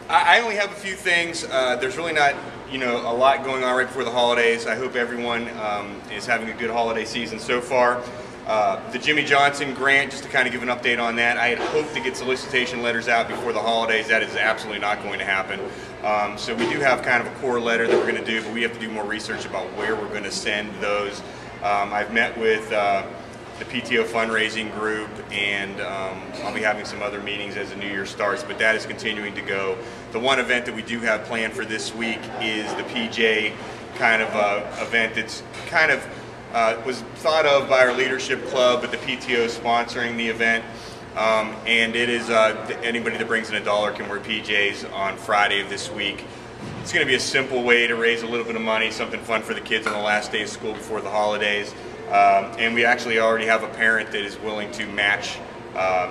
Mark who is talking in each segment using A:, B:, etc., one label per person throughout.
A: I only have a few things. There's really not, a lot going on right before the holidays. I hope everyone is having a good holiday season so far. The Jimmy Johnson grant, just to kind of give an update on that, I had hoped to get solicitation letters out before the holidays. That is absolutely not going to happen. So we do have kind of a core letter that we're going to do, but we have to do more research about where we're going to send those. I've met with the PTO fundraising group, and I'll be having some other meetings as the new year starts, but that is continuing to go. The one event that we do have planned for this week is the PJ kind of event that's kind of was thought of by our leadership club, but the PTO is sponsoring the event. And it is anybody that brings in $1 can wear PJs on Friday of this week. It's going to be a simple way to raise a little bit of money, something fun for the kids on the last day of school before the holidays. And we actually already have a parent that is willing to match,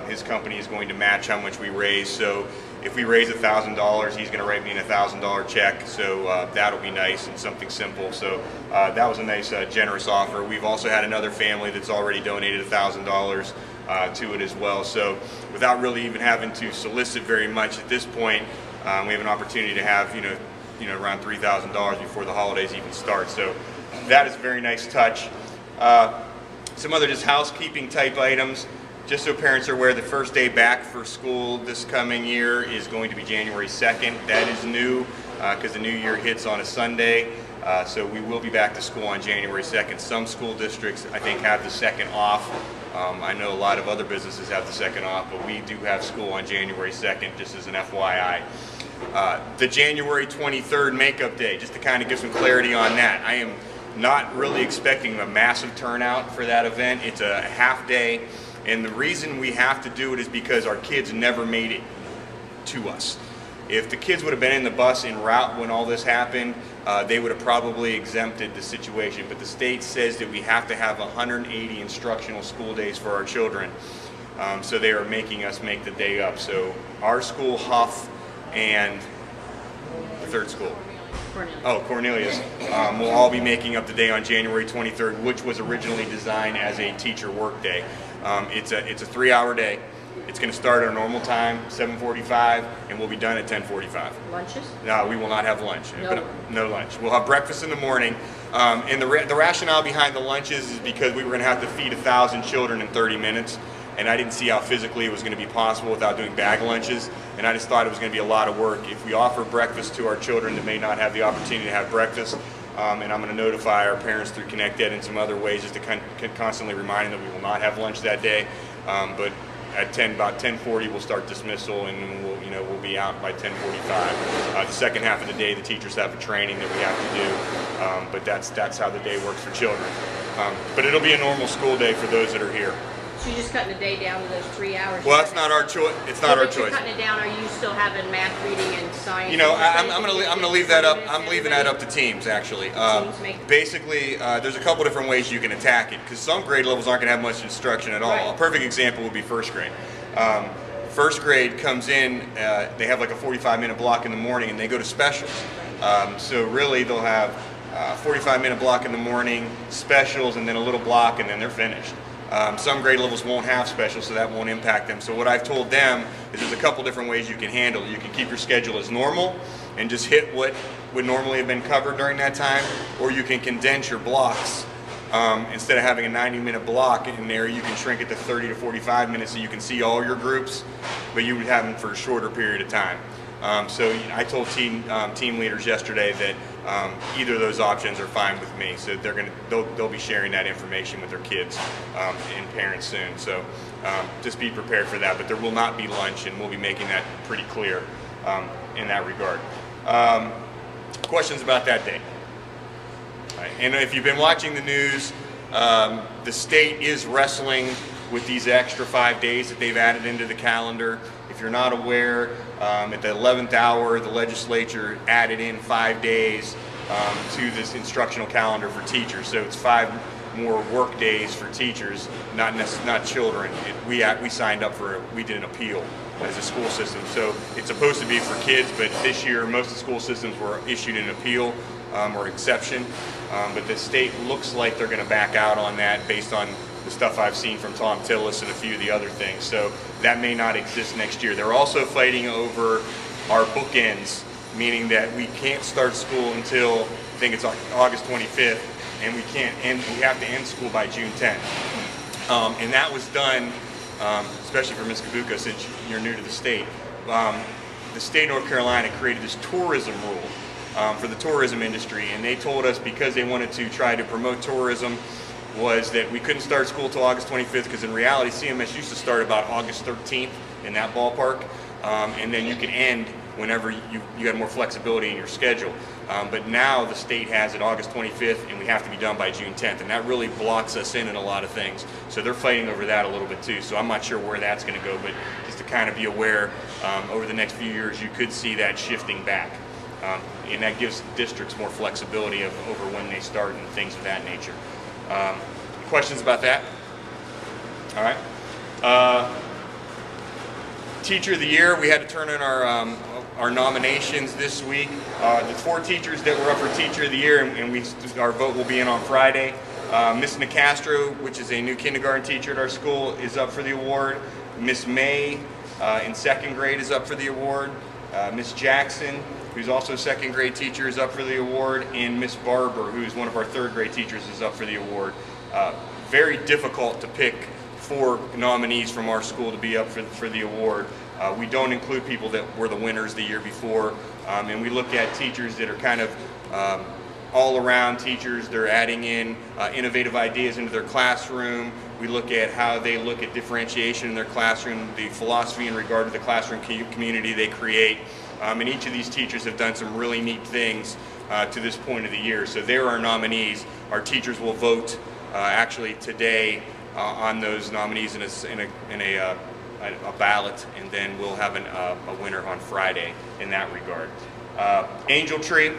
A: his company is going to match how much we raise. So if we raise $1,000, he's going to write me a $1,000 check. So that'll be nice and something simple. So that was a nice, generous offer. We've also had another family that's already donated $1,000 to it as well. So without really even having to solicit very much at this point, we have an opportunity to have around $3,000 before the holidays even start. So that is a very nice touch. Some other just housekeeping type items. Just so parents are aware, the first day back for school this coming year is going to be January 2nd. That is new because the new year hits on a Sunday. So we will be back to school on January 2nd. Some school districts, I think, have the 2nd off. I know a lot of other businesses have the 2nd off, but we do have school on January 2nd, just as an FYI. The January 23rd makeup day, just to kind of give some clarity on that. I am not really expecting a massive turnout for that event. It's a half day, and the reason we have to do it is because our kids never made it to us. If the kids would have been in the bus en route when all this happened, they would have probably exempted the situation. But the state says that we have to have 180 instructional school days for our children. So they are making us make the day up. So our school, Huff, and the third school, Cornelius, will all be making up the day on January 23rd, which was originally designed as a teacher work day. It's a 3-hour day. It's going to start at a normal time, 7:45, and we'll be done at 10:45.
B: Lunches?
A: No, we will not have lunch.
B: No
A: lunch. We'll have breakfast in the morning. And the rationale behind the lunches is because we were going to have to feed 1,000 children in 30 minutes. And I didn't see how physically it was going to be possible without doing bag lunches. And I just thought it was going to be a lot of work. If we offer breakfast to our children that may not have the opportunity to have breakfast, and I'm going to notify our parents through ConnectEd and some other ways just to constantly remind them that we will not have lunch that day. But at about 10:40, we'll start dismissal, and we'll be out by 10:45. The second half of the day, the teachers have a training that we have to do, but that's how the day works for children. But it'll be a normal school day for those that are here.
B: So you're just cutting the day down to those 3 hours?
A: Well, that's not our choice. It's not our choice.
B: You're cutting it down. Are you still having math, reading, and science?
A: I'm gonna leave that up. I'm leaving that up to teams actually. Basically, there's a couple different ways you can attack it because some grade levels aren't gonna have much instruction at all. Right. A perfect example would be first grade. First grade comes in. They have like a 45-minute block in the morning, and they go to specials. So really, they'll have a 45-minute block in the morning, specials, and then a little block, and then they're finished. Some grade levels won't have specials, so that won't impact them. So what I've told them is there's a couple different ways you can handle it. You can keep your schedule as normal and just hit what would normally have been covered during that time, or you can condense your blocks. Instead of having a 90-minute block in there, you can shrink it to 30 to 45 minutes so you can see all your groups, but you would have them for a shorter period of time. So I told team leaders yesterday that either of those options are fine with me. So they'll be sharing that information with their kids and parents soon. So just be prepared for that. But there will not be lunch, and we'll be making that pretty clear in that regard. Questions about that day? Right. And if you've been watching the news, the state is wrestling with these extra 5 days that they've added into the calendar. If you're not aware, at the 11th hour, the legislature added in 5 days to this instructional calendar for teachers. So it's 5 more work days for teachers, not children. We signed up for it. We did an appeal as a school system. So it's supposed to be for kids, but this year most of the school systems were issued an appeal or exception. But the state looks like they're going to back out on that based on the stuff I've seen from Tom Tillis and a few of the other things. So that may not exist next year. They're also fighting over our bookends, meaning that we can't start school until, I think it's August 25th, and we have to end school by June 10th. And that was done, especially for Ms. Kabuka, since you're new to the state. The state of North Carolina created this tourism rule for the tourism industry, and they told us because they wanted to try to promote tourism was that we couldn't start school till August 25th, because in reality CMS used to start about August 13th in that ballpark, and then you could end whenever you had more flexibility in your schedule. But now the state has it August 25th, and we have to be done by June 10th, and that really blocks us in a lot of things. So they're fighting over that a little bit too. So I'm not sure where that's going to go, but just to kind of be aware, over the next few years you could see that shifting back. And that gives districts more flexibility over when they start and things of that nature. Questions about that? All right. Teacher of the Year, we had to turn in our nominations this week. The 4 teachers that were up for Teacher of the Year, and our vote will be in on Friday. Miss Nicastro, which is a new kindergarten teacher at our school, is up for the award. Miss May in 2nd grade is up for the award. Miss Jackson, who's also a 2nd grade teacher, is up for the award. And Miss Barber, who's one of our 3rd grade teachers, is up for the award. Very difficult to pick 4 nominees from our school to be up for the award. We don't include people that were the winners the year before, and we look at teachers that are kind of all-around teachers. They're adding in innovative ideas into their classroom. We look at how they look at differentiation in their classroom, the philosophy in regard to the classroom community they create, and each of these teachers have done some really neat things to this point of the year. So they're our nominees. Our teachers will vote actually today on those nominees in a ballot, and then we'll have a winner on Friday in that regard. Angel Tree,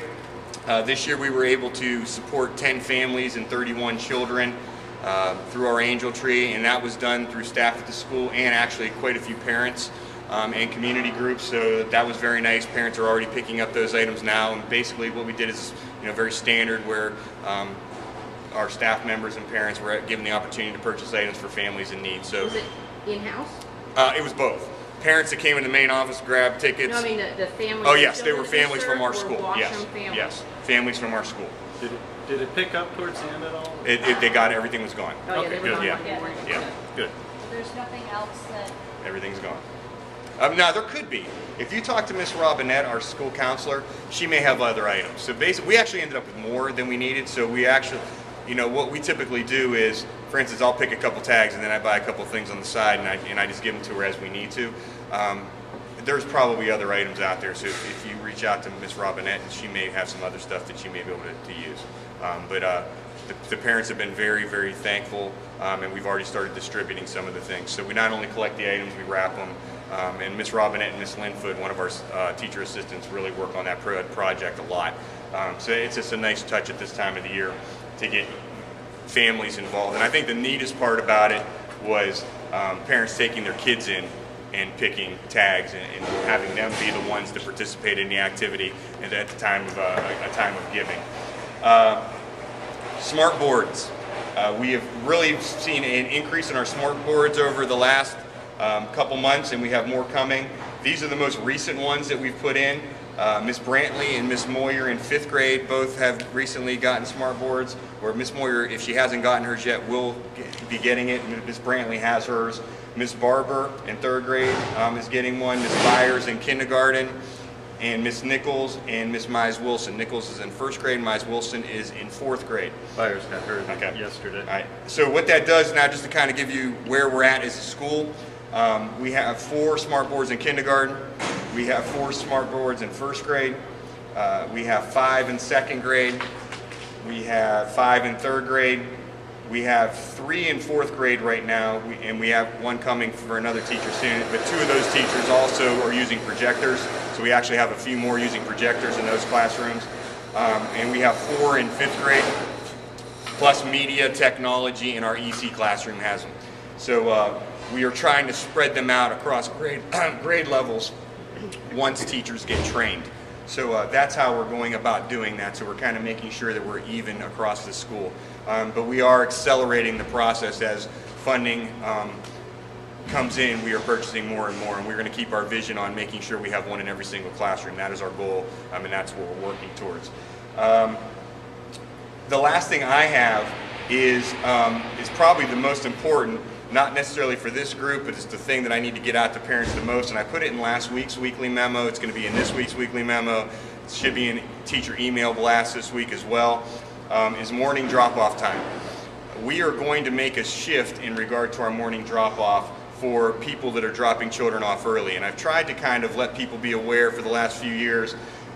A: this year we were able to support 10 families and 31 children through our Angel Tree, and that was done through staff at the school and actually quite a few parents and community groups, so that was very nice. Parents are already picking up those items now, and basically what we did is very standard, where our staff members and parents were given the opportunity to purchase items for families in need. So
B: was it in-house?
A: It was both. Parents that came in the main office grabbed tickets.
B: No, I mean the families.
A: Oh yes, they were families from our school. Yes,
B: families?
A: yes, families from our school.
C: Did it pick up towards the end at all?
A: They got everything was gone.
B: Oh, yeah,
C: Okay,
B: they were
C: good.
B: on
A: Yeah.
B: board.
A: Yeah,
C: Good.
D: There's nothing else that...
A: everything's gone. Now there could be. If you talk to Miss Robinette, our school counselor, she may have other items. So basically, we actually ended up with more than we needed. So we actually, what we typically do is, for instance, I'll pick a couple tags and then I buy a couple things on the side, and I just give them to her as we need to. There's probably other items out there, so if you reach out to Miss Robinette, she may have some other stuff that she may be able to use. But the parents have been very, very thankful, and we've already started distributing some of the things. So we not only collect the items, we wrap them, and Miss Robinette and Miss Linfoot, one of our teacher assistants, really work on that project a lot. So it's just a nice touch at this time of the year to get families involved. And I think the neatest part about it was parents taking their kids in and picking tags and having them be the ones that participate in the activity and at the time of a time of giving. Smart boards. We have really seen an increase in our smart boards over the last couple months, and we have more coming. These are the most recent ones that we've put in. Miss Brantley and Miss Moyer in 5th grade both have recently gotten smart boards, or Miss Moyer, if she hasn't gotten hers yet, will be getting it. Miss Brantley has hers. Miss Barber in 3rd grade is getting one. Miss Byers in kindergarten, and Miss Nichols and Miss Mize Wilson. Nichols is in 1st grade, Mize Wilson is in 4th grade.
C: Byers got hers yesterday.
A: All right. So what that does now, just to kind of give you where we're at as a school, we have 4 smart boards in kindergarten. We have 4 smart boards in 1st grade. We have 5 in 2nd grade. We have 5 in 3rd grade. We have 3 in 4th grade right now, and we have 1 coming for another teacher soon. But 2 of those teachers also are using projectors, so we actually have a few more using projectors in those classrooms. And we have 4 in 5th grade, plus media technology, and our EC classroom has them. So we are trying to spread them out across grade levels once teachers get trained. So that's how we're going about doing that. So we're kind of making sure that we're even across the school. But we are accelerating the process as funding comes in. We are purchasing more and more, and we're going to keep our vision on making sure we have one in every single classroom. That is our goal, and that's what we're working towards. The last thing I have is probably the most important, not necessarily for this group, but it's the thing that I need to get out to parents the most, and I put it in last week's weekly memo. It's going to be in this week's weekly memo. It should be in teacher email blast this week as well, is morning drop-off time. We are going to make a shift in regard to our morning drop-off for people that are dropping children off early, and I've tried to kind of let people be aware for the last few years,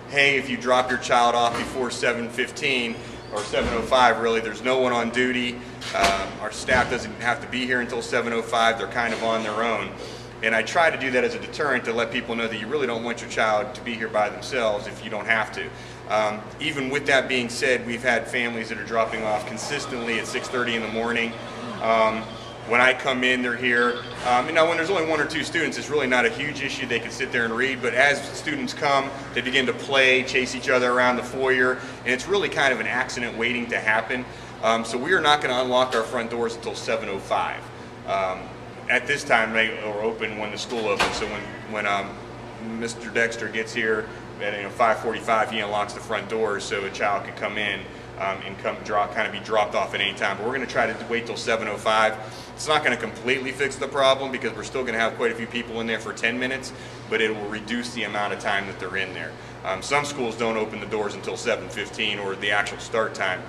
A: hey, if you drop your child off before 7:15, or 7:05 really, there's no one on duty. Our staff doesn't have to be here until 7:05. They're kind of on their own. And I try to do that as a deterrent to let people know that you really don't want your child to be here by themselves if you don't have to. Even with that being said, we've had families that are dropping off consistently at 6:30 in the morning. When I come in, they're here. When there's only one or two students, it's really not a huge issue. They can sit there and read. But as students come, they begin to play, chase each other around the foyer, and it's really kind of an accident waiting to happen. So we are not going to unlock our front doors until 7:05. At this time, they are open when the school opens. So when Mr. Dexter gets here at 5:45, he unlocks the front doors so a child can come in and kind of be dropped off at any time. But we're going to try to wait till 7:05. It's not going to completely fix the problem because we're still going to have quite a few people in there for 10 minutes, but it will reduce the amount of time that they're in there. Some schools don't open the doors until 7:15 or the actual start time.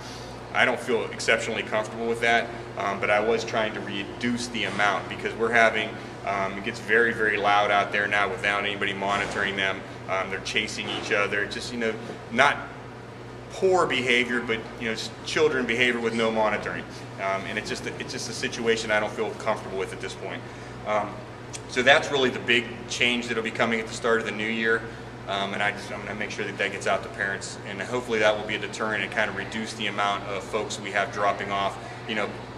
A: I don't feel exceptionally comfortable with that, but I was trying to reduce the amount because we're having, it gets very, very loud out there now without anybody monitoring them. They're chasing each other, just, not poor behavior, but just children behavior with no monitoring, and it's just a situation I don't feel comfortable with at this point. So that's really the big change that'll be coming at the start of the new year, and I'm going to make sure that that gets out to parents, and hopefully that will be a deterrent and kind of reduce the amount of folks we have dropping off,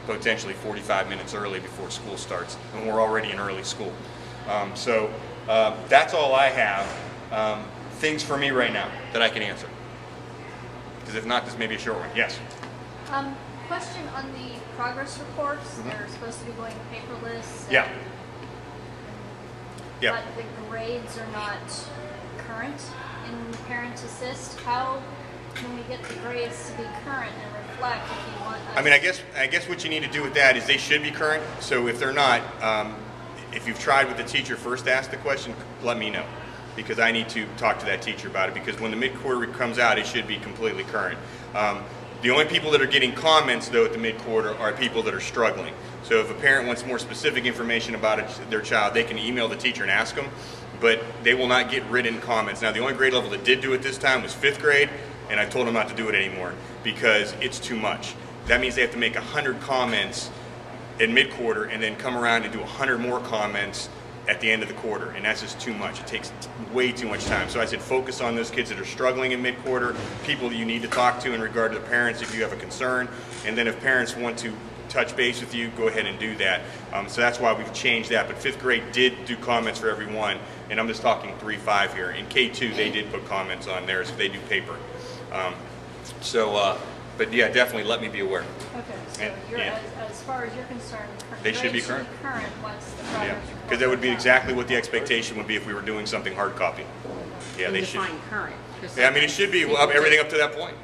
A: potentially 45 minutes early before school starts, and we're already in early school. So that's all I have. Things for me right now that I can answer. Because if not, this may be a short one. Yes?
D: Question on the progress reports. They're supposed to be going paperless.
A: Yeah. Yeah.
D: But the grades are not current in Parent Assist. How can we get the grades to be current and reflect if you want us?
A: I guess what you need to do with that is they should be current. So if they're not, if you've tried with the teacher first to ask the question, let me know, because I need to talk to that teacher about it, because when the mid-quarter comes out, it should be completely current. The only people that are getting comments, though, at the mid-quarter are people that are struggling. So if a parent wants more specific information about their child, they can email the teacher and ask them, but they will not get written comments. Now, the only grade level that did do it this time was 5th grade, and I told them not to do it anymore because it's too much. That means they have to make 100 comments in mid-quarter and then come around and do 100 more comments at the end of the quarter, and that's just too much. It takes way too much time. So I said focus on those kids that are struggling in mid-quarter, people that you need to talk to in regard to the parents if you have a concern, and then if parents want to touch base with you, go ahead and do that. So that's why we've changed that. But 5th grade did do comments for everyone, and I'm just talking 3-5 here. In K2, they did put comments on theirs if they do paper. But yeah, definitely let me be aware.
D: Okay, so as far as you're concerned,
A: they should be current.
D: Once the progress report
A: because that would be
D: comes out.
A: exactly what the expectation would be if we were doing something hard copy. Yeah,
B: And
A: they should.
B: define current.
A: Yeah, it should be everything up to that point.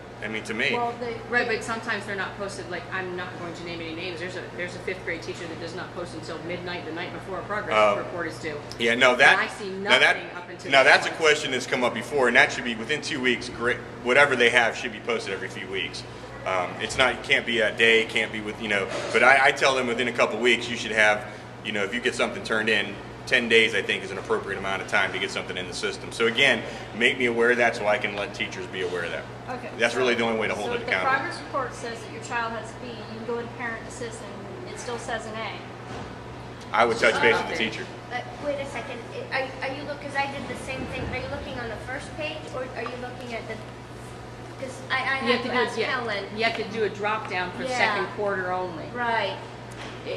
A: To me.
D: Well,
B: Right, but sometimes they're not posted. Like, I'm not going to name any names. There's a 5th grade teacher that does not post until midnight the night before a progress report is due.
A: Yeah, no, that.
B: And I see nothing up until.
A: Now that's a question that's come up before, and that should be within 2 weeks. Great, whatever they have should be posted every few weeks. It's not. It can't be a day. It can't be with But I tell them within a couple weeks you should have. If you get something turned in. 10 days, I think, is an appropriate amount of time to get something in the system. So again, make me aware of that so I can let teachers be aware of that.
D: Okay.
A: That's really the only way to hold it
D: So if
A: accountable.
D: the progress report says that your child has a B, you can go into Parent Assist and it still says an A.
A: I would touch base with the teacher.
E: Wait a second. Are you because I did the same thing. Are you looking on the first page, or are you looking at the? Because I
B: You
E: have to ask Helen.
B: You have to do a drop down for
E: Yeah.
B: 2nd quarter only.
E: Right.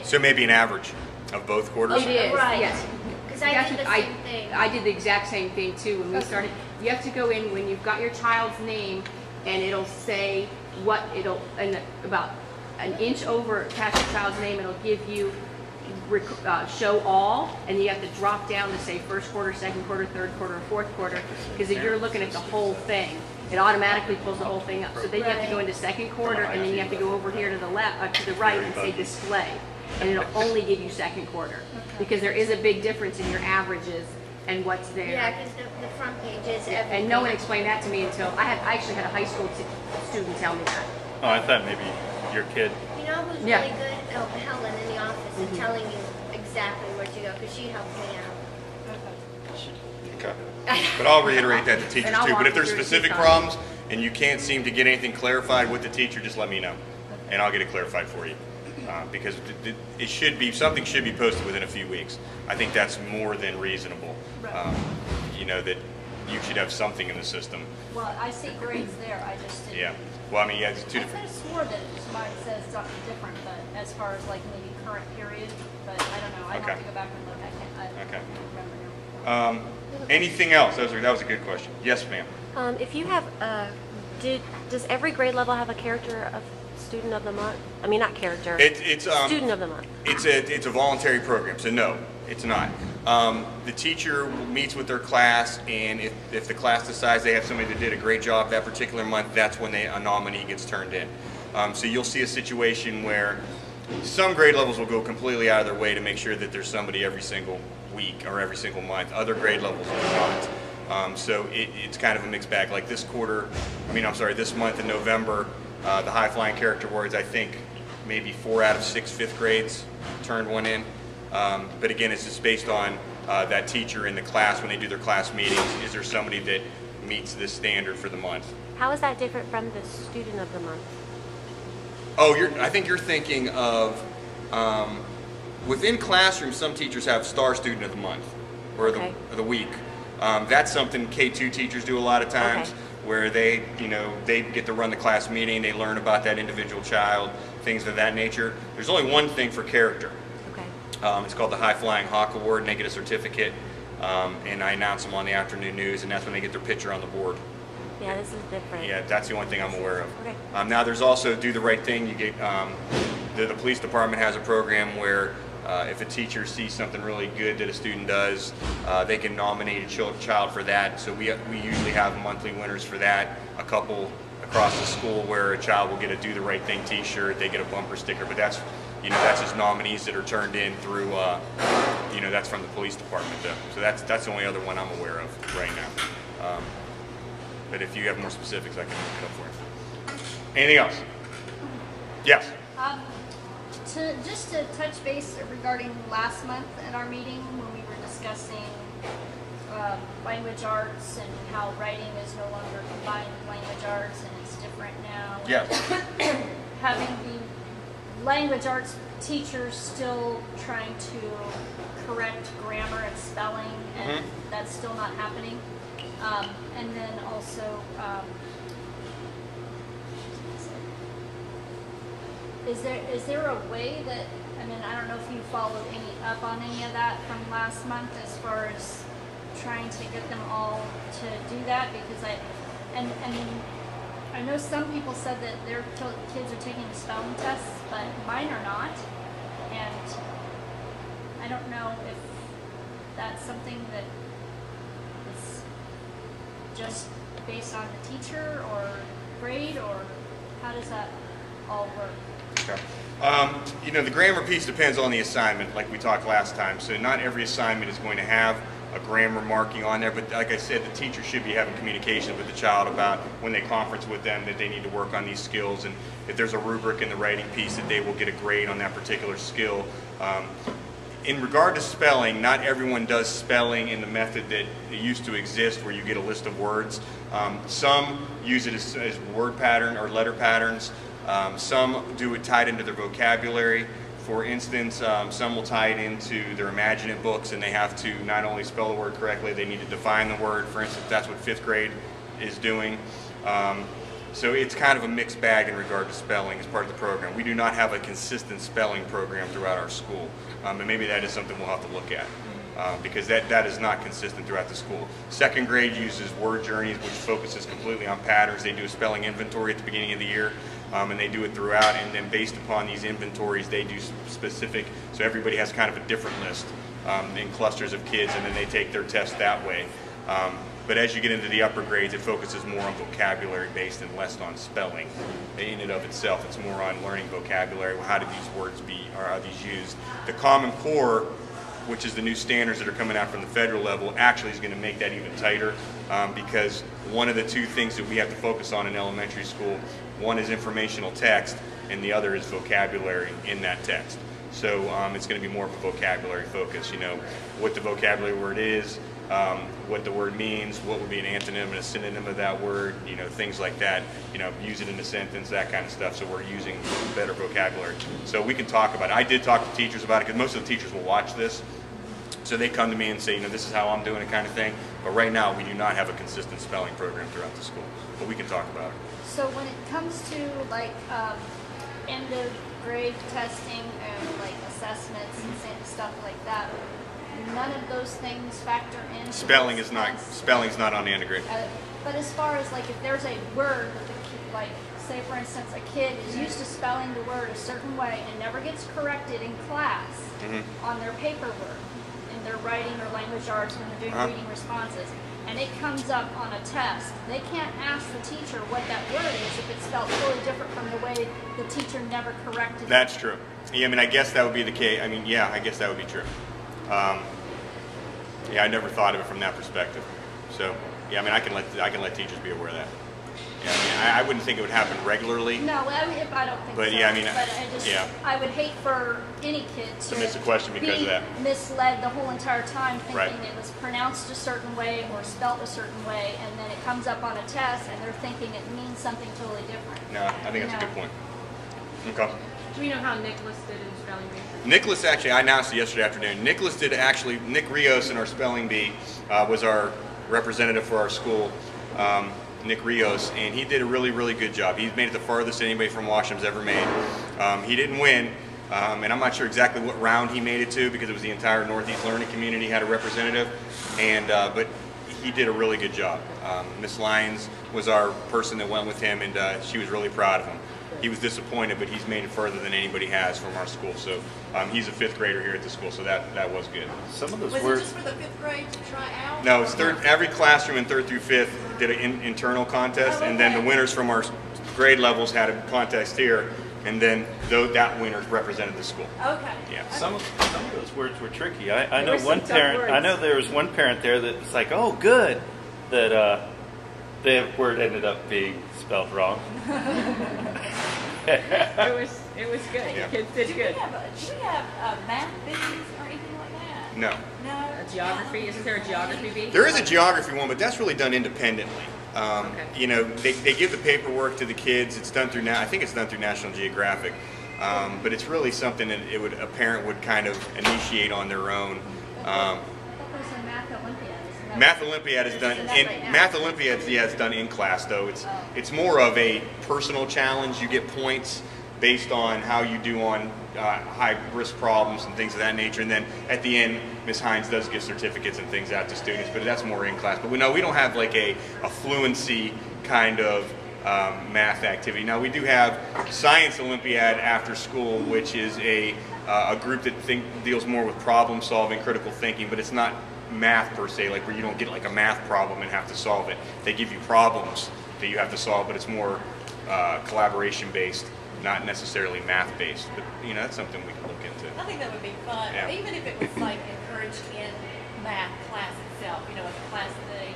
A: So maybe an average of both quarters.
B: It is.
E: Right.
B: Yes.
E: Because
B: that's
E: did
B: what
E: the same thing.
B: I did the exact same thing too when we
E: Okay.
B: started. You have to go in when you've got your child's name, and it'll say and about an inch over past your child's name, it'll give you show all, and you have to drop down to say first quarter, second quarter, third quarter, or fourth quarter, because if you're looking at the whole thing, it automatically pulls the whole thing up. So then you have to go into second quarter, and then you have to go over here to the left, to the right, and say display, and it'll only give you second quarter, because there is a big difference in your averages and what's there.
E: Yeah, because the front page is everything.
B: And no one explained that to me until I actually had a high school student tell me that.
C: Oh, I thought maybe your kid.
E: You know who's
B: Yeah.
E: really good? Oh, Helen in the office and telling you exactly where to go because she helped me out.
A: Okay. But I'll reiterate that to teachers
B: And I'll
A: too.
B: walk
A: But if
B: you
A: there's
B: through it
A: specific
B: sometime.
A: problems and you can't seem to get anything clarified with the teacher, just let me know, and I'll get it clarified for you. Because it should be, something should be posted within a few weeks. I think that's more than reasonable. You know, that you should have something in the system.
D: Well, I see grades there, I just didn't.
A: Yeah. Well, I mean, yeah, it's two
D: I could
A: different.
D: have swore that mine says something different, but as far as like maybe current period, but I don't know. I'd
A: Okay.
D: have to go back and look. I
A: Okay.
D: don't remember now.
A: Anything else? That was a good question. Yes, ma'am.
F: If you have, does every grade level have a character of student of the month? I mean, not character.
A: It's
F: student of the month.
A: It's a voluntary program, so no, it's not. The teacher meets with their class, and if the class decides they have somebody that did a great job that particular month, that's when a nominee gets turned in. So you'll see a situation where some grade levels will go completely out of their way to make sure that there's somebody every single week or every single month. Other grade levels do not. So it's kind of a mixed bag. Like this month in November, the high flying character awards, I think maybe 4 out of 6 fifth grades turned one in. But again, it's just based on that teacher in the class when they do their class meetings. Is there somebody that meets this standard for the month?
F: How is that different from the student of the month?
A: Oh, I think you're thinking of within classrooms. Some teachers have star student of the month or
F: Okay.
A: the week. That's something K2 teachers do a lot of times,
F: Okay.
A: where they get to run the class meeting. They learn about that individual child, things of that nature. There's only one thing for character.
F: Okay.
A: It's called the High Flying Hawk Award, and they get a certificate. And I announce them on the afternoon news, and that's when they get their picture on the board.
F: Yeah, this is different.
A: Yeah, that's the only thing I'm aware of.
F: Okay.
A: Now there's also Do the Right Thing. You get the police department has a program where if a teacher sees something really good that a student does, they can nominate a child for that. So we usually have monthly winners for that. A couple across the school where a child will get a Do the Right Thing T-shirt. They get a bumper sticker, but that's just nominees that are turned in through that's from the police department though. So that's the only other one I'm aware of right now. But if you have more specifics, I can look it up for you. Anything else? Yes.
D: Just to touch base regarding last month at our meeting when we were discussing language arts and how writing is no longer combined with language arts and it's different now.
A: Yes.
D: Having the language arts teachers still trying to correct grammar and spelling, and that's still not happening. And then also, is there a way that, I mean, I don't know if you followed up on any of that from last month as far as trying to get them all to do that, because I know some people said that their kids are taking the spelling tests, but mine are not, and I don't know if that's something that is just based on the teacher or grade, or how does that all work?
A: Okay. The grammar piece depends on the assignment, like we talked last time. So not every assignment is going to have a grammar marking on there, but like I said, the teacher should be having communication with the child about when they conference with them that they need to work on these skills, and if there's a rubric in the writing piece that they will get a grade on that particular skill. In regard to spelling, not everyone does spelling in the method that it used to exist where you get a list of words. Some use it as word pattern or letter patterns. Some do it tied into their vocabulary. For instance, some will tie it into their Imagine It books, and they have to not only spell the word correctly, they need to define the word. For instance, that's what 5th grade is doing. So it's kind of a mixed bag in regard to spelling as part of the program. We do not have a consistent spelling program throughout our school, and maybe that is something we'll have to look at. because that is not consistent throughout the school. Second grade uses word journeys, which focuses completely on patterns. They do a spelling inventory at the beginning of the year, and they do it throughout, and then based upon these inventories, they do specific, so everybody has kind of a different list in clusters of kids, and then they take their test that way. But as you get into the upper grades, it focuses more on vocabulary based and less on spelling in and of itself. It's more on learning vocabulary. How do these words be, or are these used? The Common Core, which is the new standards that are coming out from the federal level, actually is going to make that even tighter, because one of the two things that we have to focus on in elementary school, one is informational text and the other is vocabulary in that text. So it's going to be more of a vocabulary focus, you know, what the vocabulary word is, what the word means, what would be an antonym and a synonym of that word, you know, things like that, you know, use it in a sentence, that kind of stuff, so we're using better vocabulary. So we can talk about it. I did talk to teachers about it, because most of the teachers will watch this, so they come to me and say, you know, this is how I'm doing it kind of thing, but right now we do not have a consistent spelling program throughout the school, but we can talk about it.
D: So when it comes to like end of grade testing and like assessments and stuff like that, none of those things factor in.
A: Spelling's not on the end of grade.
D: But as far as like if there's a word that the kid, like say for instance a kid is used to spelling the word a certain way and never gets corrected in class on their paperwork, in their writing or language arts when they're doing reading responses, and it comes up on a test, they can't ask the teacher what that word is if it's spelled totally different from the way the teacher never corrected it.
A: That's true. Yeah, I mean, I guess that would be the case. I mean, yeah, I guess that would be true. Yeah, I never thought of it from that perspective. So, yeah, I mean, I can let teachers be aware of that. Yeah, I mean, I wouldn't think it would happen regularly.
D: No, I don't think
A: but,
D: so.
A: Yeah, I mean,
D: but I just,
A: yeah.
D: I would hate for any kid to
A: miss a question because of that.
D: Misled the whole entire time, thinking
A: Right.
D: it was pronounced a certain way or spelt a certain way, and then it comes up on a test, and they're thinking it means something totally different.
A: No, I think that's a good point. Okay.
B: Do we know how Nicholas did in spelling bee?
A: Nicholas, actually, I announced it yesterday afternoon. Nicholas did actually, Nick Rios in our spelling bee was our representative for our school, Nick Rios, and he did a really, really good job. He's made it the farthest anybody from Washam's ever made. He didn't win, and I'm not sure exactly what round he made it to, because it was the entire Northeast Learning community had a representative, and but he did a really good job. Miss Lyons was our person that went with him, and she was really proud of him. He was disappointed, but he's made it further than anybody has from our school. So he's a 5th grader here at the school, so that was good.
C: Some of those
G: Was
C: words.
G: it just for the 5th grade to try out?
A: No, it's every classroom in 3rd through 5th did an internal contest, and then the winners from our grade levels had a contest here, and then that winner represented the school.
G: Okay.
A: Yeah.
C: Some of those words were tricky. I
B: There
C: know
B: were some
C: one
B: tough
C: parent.
B: words.
C: I know there was one parent there that was like, "Oh, good," that the word ended up being spelled wrong.
B: It was good.
A: Yeah.
B: The kids did
G: Do
B: good.
G: we have math bees or anything like that?
A: No.
G: No.
B: Geography, isn't there a geography bee?
A: There is a geography one, but that's really done independently.
B: Okay.
A: You know, they give the paperwork to the kids. It's done through I think it's done through National Geographic, but it's really something that a parent would kind of initiate on their own.
D: I thought there was a Math Olympiad. Isn't that
A: Math Olympiad is done
D: Isn't that right now?
A: Math Olympiad is done in class though. It's more of a personal challenge. You get points based on how you do on high risk problems and things of that nature, and then at the end Ms. Hines does give certificates and things out to students, but that's more in class. But we don't have like a fluency kind of math activity. Now we do have Science Olympiad after school, which is a group that deals more with problem solving, critical thinking, but it's not math per se, like where you don't get like a math problem and have to solve it. They give you problems that you have to solve, but it's more collaboration based, not necessarily math based. But you know, that's something we can look into.
G: I think that would be fun,
A: Yeah.
G: even if it was like encouraged in math class itself, you know, as a class thing.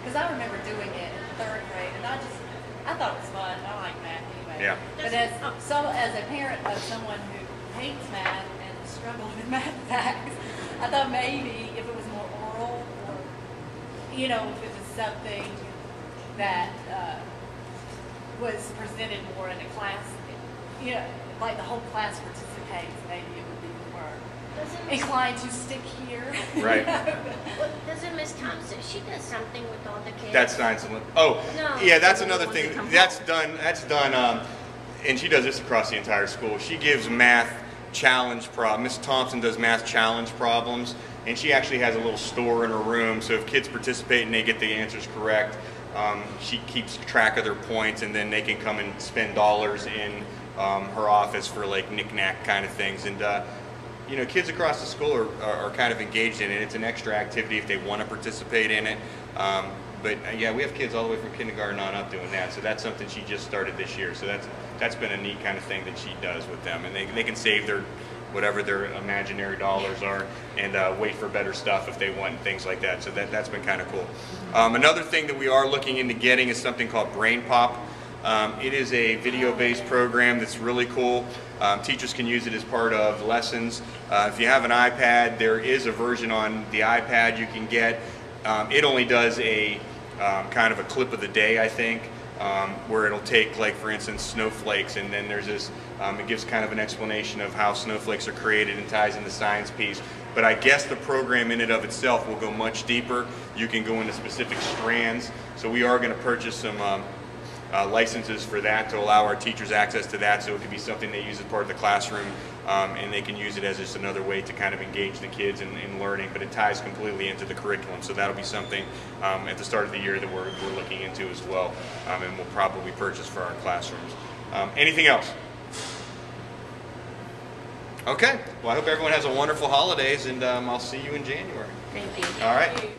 G: Because I remember doing it in 3rd grade, and I thought it was fun. I like math anyway.
A: Yeah.
G: But as a parent of someone who hates math and struggles with math facts, I thought maybe if it was more oral, or you know, if it was something that was presented more in a class, you know, like the whole class participates, maybe it would be more inclined to stick here.
A: Right.
E: Well, doesn't Miss Thompson, she does something with all the kids?
A: That's Science Olympiad. Oh,
E: No.
A: yeah, that's
B: So
A: another
B: once they
A: thing.
B: come
A: That's done. And she does this across the entire school. She gives math challenge problem. Miss Thompson does math challenge problems, and she actually has a little store in her room, so if kids participate and they get the answers correct, she keeps track of their points, and then they can come and spend dollars in her office for like knick-knack kind of things. And you know, kids across the school are kind of engaged in it. It's an extra activity if they want to participate in it. But yeah, we have kids all the way from kindergarten on up doing that. So that's something she just started this year. So that's been a neat kind of thing that she does with them. And they can save their whatever their imaginary dollars are and wait for better stuff if they want and things like that. So that's been kind of cool. Another thing that we are looking into getting is something called Brain Pop. It is a video-based program that's really cool. Teachers can use it as part of lessons. If you have an iPad, there is a version on the iPad you can get. It only does a kind of a clip of the day, I think, where it'll take, like, for instance, snowflakes, and then there's this, it gives kind of an explanation of how snowflakes are created and ties in the science piece. But I guess the program in and of itself will go much deeper. You can go into specific strands. So we are going to purchase some licenses for that to allow our teachers access to that, so it could be something they use as part of the classroom, and they can use it as just another way to kind of engage the kids in learning, but it ties completely into the curriculum. So that'll be something at the start of the year that we're looking into as well, and we'll probably purchase for our classrooms. Anything else? Okay, well, I hope everyone has a wonderful holidays, and I'll see you in January.
B: Thank you.
A: All right.